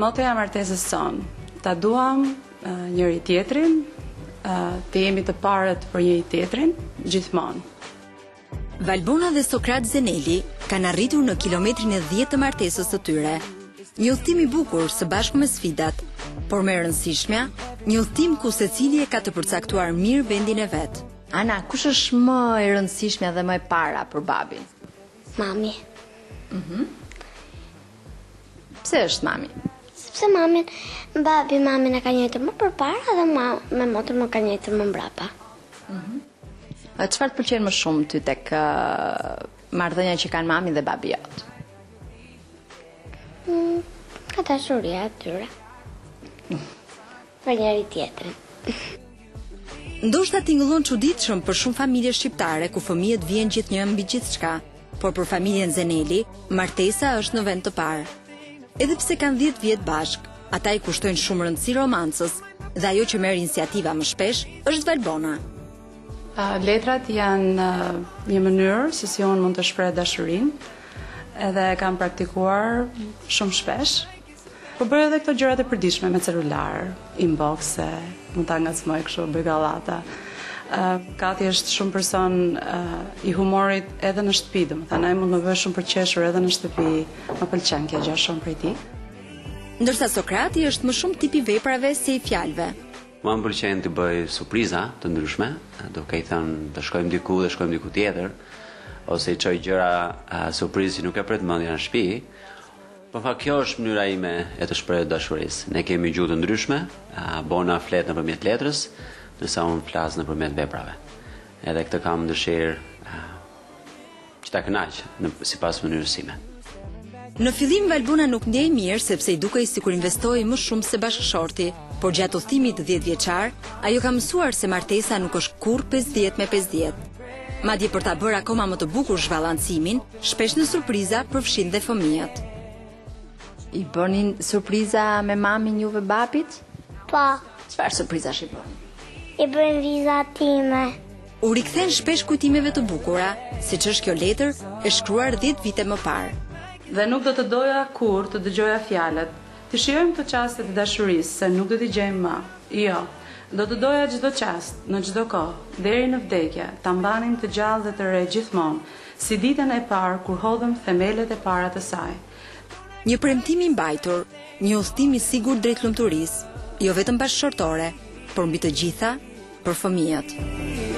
Motoja e martesës son, ta duam njëri tjetrin, të jemi të parët për njëri tjetrin, gjithmonë. Valbona dhe Sokrat Zeneli kanë arritur në kilometrin e 10 të martesës së tyre. Një udhtim i bukur së bashku me sfidat, por më e rëndësishmja, një udhtim ku secili e ka të përcaktuar mirë vendin e vet. Ana, kush është më e rëndësishmja dhe më e para për babin? Mami. Pse është mami? Sepse mamin e ka njëjtë më përpara dhe me motër më ka njëjtë më mbrapa. Çfarë të pëlqen më shumë ty tek marrëdhënia që kanë mami dhe babi jot? Ka dashuria e tyre. Për njëri tjetrin. Ndoshta tingëllon çuditshëm për shumë familje shqiptare ku fëmijët vijnë gjithnjë mbi gjithçka, por për familjen Zeneli, martesa është në vend të parë. Edhe pse kanë 10 vjet bashk, ata i kushtojnë shumë rëndësi romancës dhe ajo që merr iniciativa më shpesh është Valbona. Letrat janë një mënyrë se si unë mund të shpreh dashurinë, edhe kam praktikuar shumë shpesh. Po bëj edhe këto gjërat e përditshme me celular, inbox, mund ta ngacmoj kështu, bëj gallata. Kati është shumë person i humorit edhe në shtëpi, domethënë ai mund të më bëjë shumë përqeshur edhe në shtëpi, më pëlqen kjo gjë shumë prej tij. Ndërsa Sokrati është më shumë tipi veprave se i fjalëve. Mua më pëlqen të bëj surpriza të ndryshme, duke i thënë të shkojmë diku tjetër, ose i çoj gjëra surprizë që nuk e pret mendja në shtëpi. Po fa kjo është mënyra ime e të shpreh dashurisë. Ne kemi gjuhë të ndryshme, Bona flet nëpërmjet letrës, ndërsa unë flas nëpërmjet veprave. Edhe këtë kam dëshirë që ta kënaq sipas mënyrës sime. Në fillim Valbona nuk ndjej mirë sepse i dukej sikur investoi më shumë se bashkëshorti, por gjatë udhëtimit 10 vjeçar, ajo ka mësuar se martesa nuk është kurrë 50 me 50. Madje për ta bërë akoma më të bukur zhvallancimin, shpesh në surpriza përfshin dhe fëmijët. I bënin surpriza me mamin juve babit? Po, Çfarë surprizash i bënin? i bën vizat time. U rikthen shpesh kujtimeve të bukura, siç është kjo letër e shkruar 10 vite më parë. Dhe nuk do të doja kur të dëgjoja fjalët. Të shijojmë këto çaste të dashurisë, se nuk do t'i gjejmë më. Jo, do të doja çdo çast, në çdo kohë, deri në vdekje, ta mbanim të gjallë dhe të re gjithmonë, si ditën e parë kur hodhëm themelet e para të saj. Një premtim i mbajtur, një udhtim i sigurt drejt lumturisë, jo vetëm bashkëshortore, por mbi të gjitha për fëmijët.